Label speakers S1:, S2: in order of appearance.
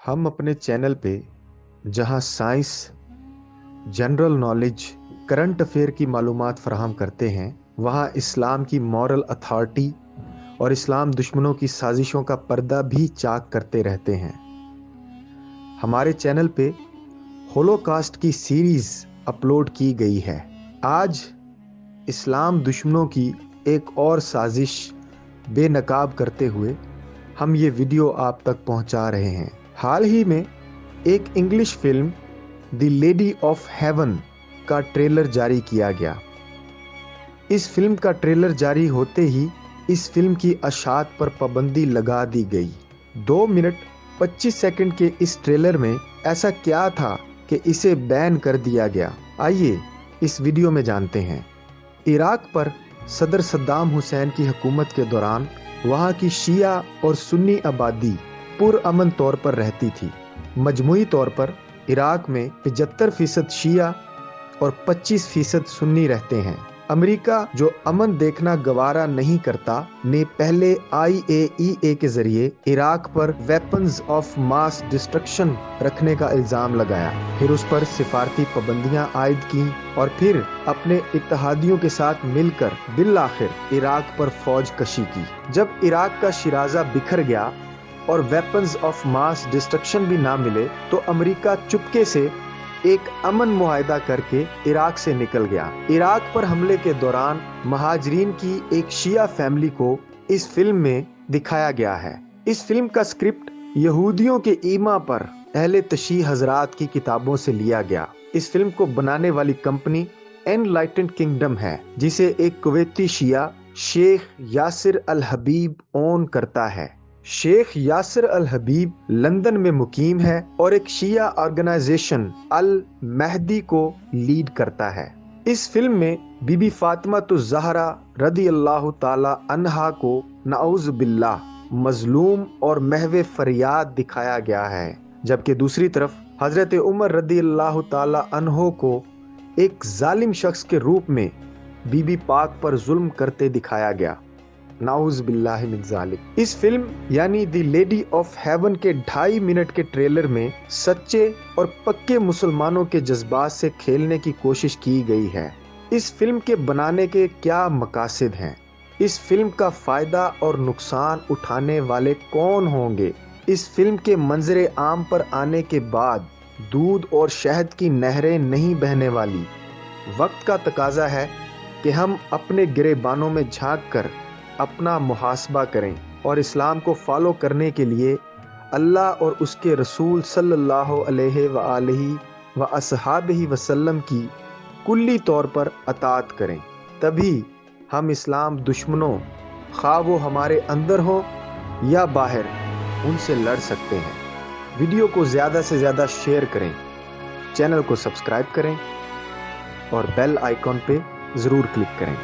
S1: हम अपने चैनल पे जहां science, general knowledge, current affair की मालूमात फराहम करते हैं, वहां इस्लाम की मॉरल अथॉरिटी और इस्लाम दुश्मनों की साजिशों का पर्दा भी चाक करते रहते हैं। हमारे चैनल पे होलोकास्ट की सीरीज अपलोड की गई है। आज इस्लाम दुश्मनों की एक और साजिश बेनकाब करते हुए हम ये वीडियो आप तक पहुंचा रहे हैं। हाल ही में एक English film the lady of haven का ट्रेलर जारी किया गया। इस फिल्म का ट्रेलर जारी होते ही इस फिल्म की अशात पर पाबंदी लगा दी गई। 2 मिनट 25 सेकंड के इस ट्रेलर में ऐसा क्या था कि इसे बैन कर दिया गया? आइए इस वीडियो में जानते हैं। इराक पर सदर सद्दाम हुसैन की हुकूमत के दौरान वहाँ की शिया और सुन्नी आबादी पुरअमन तौर पर रहती थी। मजमूई तौर पर इराक में 75% शिया और 25% सुन्नी रहते हैं। अमेरिका, जो अमन देखना गवारा नहीं करता, ने पहले IAEA के जरिए इराक पर वेपन्स ऑफ मास डिस्ट्रक्शन रखने का इल्जाम लगाया, फिर उस पर सिफारती पाबंदियां आयद की और फिर अपने इत्तेहादियों के साथ मिलकर बिल-आखिर इराक पर फौज कशी की। जब इराक का शिराजा बिखर गया और वेपन्स ऑफ मास डिस्ट्रक्शन भी ना मिले, तो अमेरिका चुपके से एक अमन मुआहदा करके इराक से निकल गया। इराक पर हमले के दौरान महाजरीन की एक शिया फैमिली को इस फिल्म में दिखाया गया है। इस फिल्म का स्क्रिप्ट यहूदियों के ईमा पर अहले तशी हजरात की किताबों से लिया गया। इस फिल्म को बनाने वाली कंपनी एनलाइटेंड किंगडम है, जिसे एक कुवैती शिया शेख यासिर अल हबीब ओन करता है। शेख यासिर अल हबीब लंदन में मुकीम है और एक शिया ऑर्गेनाइजेशन अल महदी को लीड करता है। इस फिल्म में बीबी फातिमा तो ज़हरा रदी अल्लाह ताला अन्हा को नाउज़ बिल्लाह मजलूम और महवे फरियाद दिखाया गया है, जबकि दूसरी तरफ हजरत उमर रदी अल्लाह ताला अन्हो को एक जालिम शख्स के रूप में बीबी पाक पर जुल्म करते दिखाया गया। नाउज़ बिल्लाहि मिन ज़ालिक। इस फिल्म यानी द लेडी ऑफ हेवन के 2.5 मिनट के ट्रेलर में सच्चे और पक्के मुसलमानों के जज्बात से खेलने की कोशिश की गई है। इस फिल्म के बनाने के क्या मकासद हैं? इस फिल्म का फायदा और नुकसान उठाने वाले कौन होंगे? इस फिल्म के मंजरे आम पर आने के बाद दूध और शहद की नहरें नहीं बहने वाली। वक्त का तकाजा है कि हम अपने गिरेबानों में झांक कर अपना मुहासबा करें और इस्लाम को फॉलो करने के लिए अल्लाह और उसके रसूल सल्लल्लाहु अलैहि व आलिहि व अस्हाबिहि वसल्लम की कुल्ली तौर पर अताअत करें। तभी हम इस्लाम दुश्मनों, खा वो हमारे अंदर हो या बाहर, उनसे लड़ सकते हैं। वीडियो को ज़्यादा से ज़्यादा शेयर करें, चैनल को सब्सक्राइब करें और बेल आइकॉन पे ज़रूर क्लिक करें।